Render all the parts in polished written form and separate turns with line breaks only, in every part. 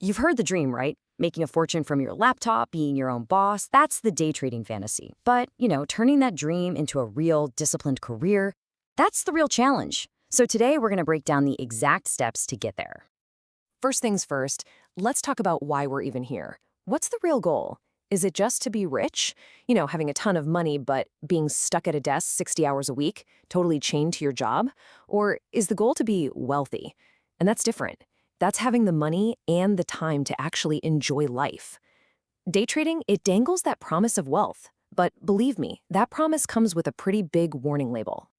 You've heard the dream, right? Making a fortune from your laptop, being your own boss, that's the day trading fantasy. But, turning that dream into a real, disciplined career, that's the real challenge. So today we're going to break down the exact steps to get there.
First things first, let's talk about why we're even here. What's the real goal? Is it just to be rich? Having a ton of money, but being stuck at a desk 60 hours a week, totally chained to your job? Or is the goal to be wealthy? And that's different. That's having the money and the time to actually enjoy life. Day trading, it dangles that promise of wealth. But believe me, that promise comes with a pretty big warning label.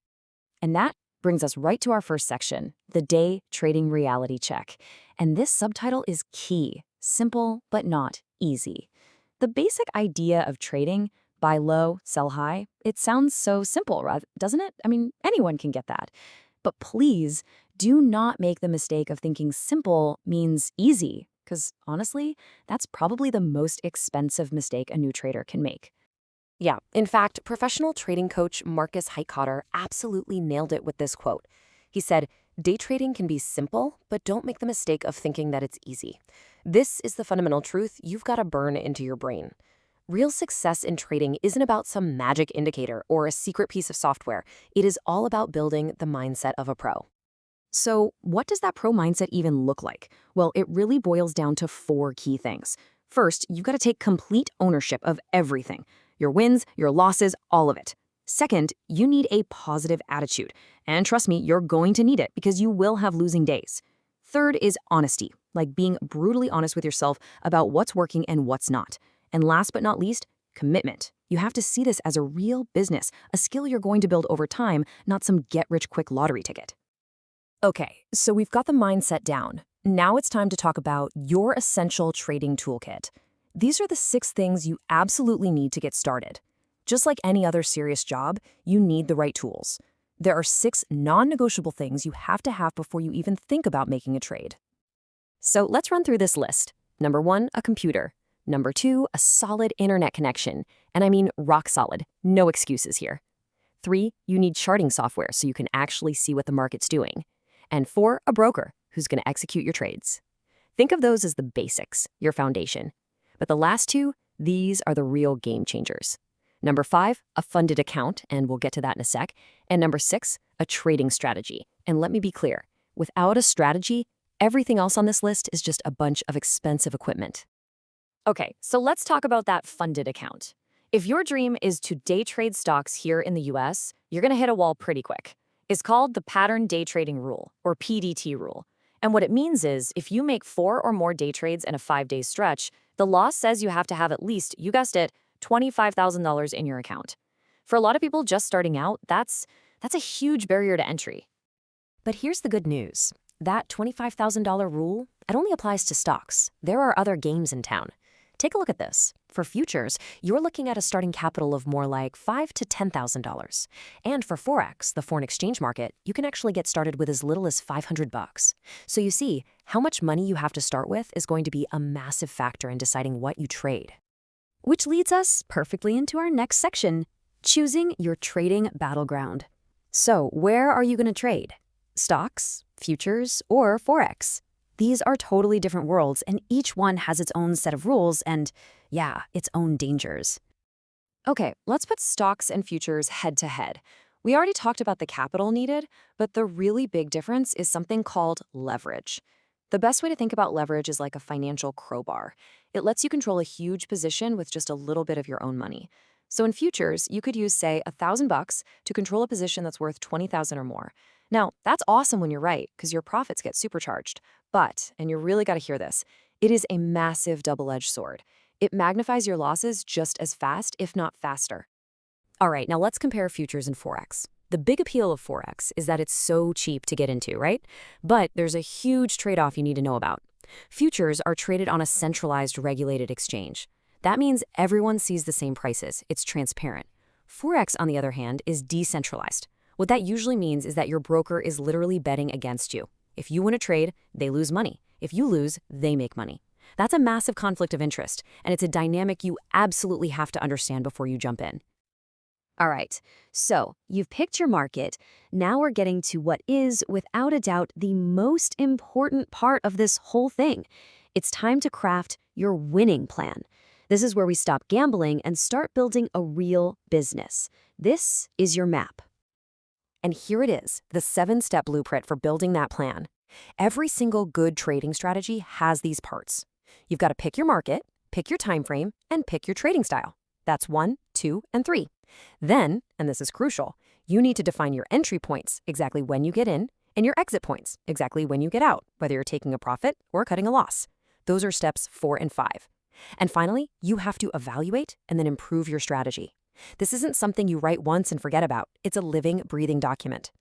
And that brings us right to our first section, the day trading reality check. And this subtitle is key, simple, but not easy. The basic idea of trading, buy low, sell high, it sounds so simple, doesn't it? I mean, anyone can get that. But please do not make the mistake of thinking simple means easy, because honestly, that's probably the most expensive mistake a new trader can make.
Yeah, in fact, professional trading coach Marcus Heitkotter absolutely nailed it with this quote. He said, "Day trading can be simple, but don't make the mistake of thinking that it's easy. This is the fundamental truth you've got to burn into your brain." Real success in trading isn't about some magic indicator or a secret piece of software. It is all about building the mindset of a pro.
So, what does that pro mindset even look like? Well, it really boils down to four key things. First, you've got to take complete ownership of everything, your wins, your losses, all of it. Second, you need a positive attitude. And trust me, you're going to need it because you will have losing days. Third is honesty, like being brutally honest with yourself about what's working and what's not. And last but not least, commitment. You have to see this as a real business, a skill you're going to build over time, not some get-rich-quick lottery ticket.
Okay, so we've got the mindset down. Now it's time to talk about your essential trading toolkit. These are the 6 things you absolutely need to get started. Just like any other serious job, you need the right tools. There are 6 non-negotiable things you have to have before you even think about making a trade. So let's run through this list. Number 1, a computer. Number 2, a solid internet connection. And I mean rock solid, no excuses here. 3, you need charting software so you can actually see what the market's doing. And 4, a broker who's going to execute your trades. Think of those as the basics, your foundation. But the last 2, these are the real game changers. Number 5, a funded account, and we'll get to that in a sec. And number 6, a trading strategy. And let me be clear, without a strategy, everything else on this list is just a bunch of expensive equipment. Okay, so let's talk about that funded account. If your dream is to day trade stocks here in the US, you're going to hit a wall pretty quick. It's called the Pattern Day Trading Rule, or PDT rule. And what it means is, if you make 4 or more day trades in a 5-day stretch, the law says you have to have at least, you guessed it, $25,000 in your account. For a lot of people just starting out, that's a huge barrier to entry. But here's the good news. That $25,000 rule, it only applies to stocks. There are other games in town. Take a look at this. For futures, you're looking at a starting capital of more like $5,000 to $10,000. And for Forex, the foreign exchange market, you can actually get started with as little as $500. So you see, how much money you have to start with is going to be a massive factor in deciding what you trade.
Which leads us perfectly into our next section, choosing your trading battleground. So, where are you going to trade? Stocks, futures, or Forex? These are totally different worlds, and each one has its own set of rules and, yeah, its own dangers.
Okay, let's put stocks and futures head to head. We already talked about the capital needed, but the really big difference is something called leverage. The best way to think about leverage is like a financial crowbar. It lets you control a huge position with just a little bit of your own money. So in futures, you could use, say, $1,000 to control a position that's worth $20,000 or more. Now, that's awesome when you're right, because your profits get supercharged. But, and you really got to hear this, it is a massive double-edged sword. It magnifies your losses just as fast, if not faster. All right, now let's compare futures and Forex. The big appeal of Forex is that it's so cheap to get into, right? But there's a huge trade-off you need to know about. Futures are traded on a centralized, regulated exchange. That means everyone sees the same prices. It's transparent. Forex, on the other hand, is decentralized. What that usually means is that your broker is literally betting against you. If you win a trade, they lose money. If you lose, they make money. That's a massive conflict of interest, and it's a dynamic you absolutely have to understand before you jump in.
All right, so you've picked your market. Now we're getting to what is, without a doubt, the most important part of this whole thing. It's time to craft your winning plan. This is where we stop gambling and start building a real business. This is your map.
And here it is, the 7-step blueprint for building that plan. Every single good trading strategy has these parts. You've got to pick your market, pick your time frame, and pick your trading style. That's 1, 2, and 3. Then, and this is crucial, you need to define your entry points, exactly when you get in, and your exit points, exactly when you get out, whether you're taking a profit or cutting a loss. Those are steps 4 and 5. And finally, you have to evaluate and then improve your strategy. This isn't something you write once and forget about. It's a living, breathing document.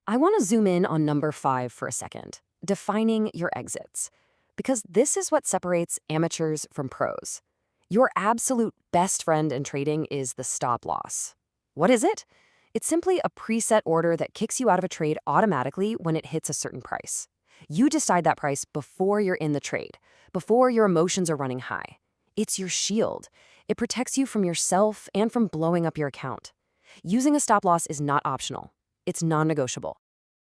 I want to zoom in on number 5 for a second, defining your exits. Because this is what separates amateurs from pros. Your absolute best friend in trading is the stop loss. What is it? It's simply a preset order that kicks you out of a trade automatically when it hits a certain price. You decide that price before you're in the trade, before your emotions are running high. It's your shield. It protects you from yourself and from blowing up your account. Using a stop loss is not optional. It's non-negotiable.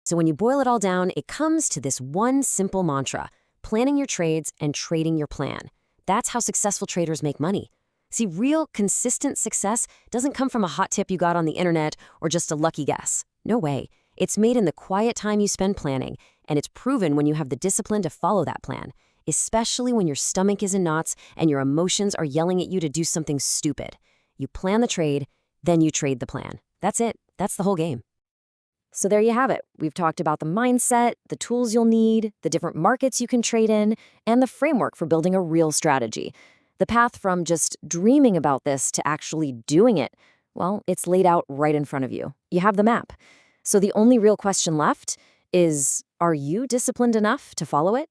So when you boil it all down, it comes to this one simple mantra: planning your trades and trading your plan. That's how successful traders make money. See, real, consistent success doesn't come from a hot tip you got on the internet or just a lucky guess. No way. It's made in the quiet time you spend planning, and it's proven when you have the discipline to follow that plan, especially when your stomach is in knots and your emotions are yelling at you to do something stupid. You plan the trade, then you trade the plan. That's it. That's the whole game. So there you have it. We've talked about the mindset, the tools you'll need, the different markets you can trade in, and the framework for building a real strategy. The path from just dreaming about this to actually doing it, well, it's laid out right in front of you. You have the map. So the only real question left is, are you disciplined enough to follow it?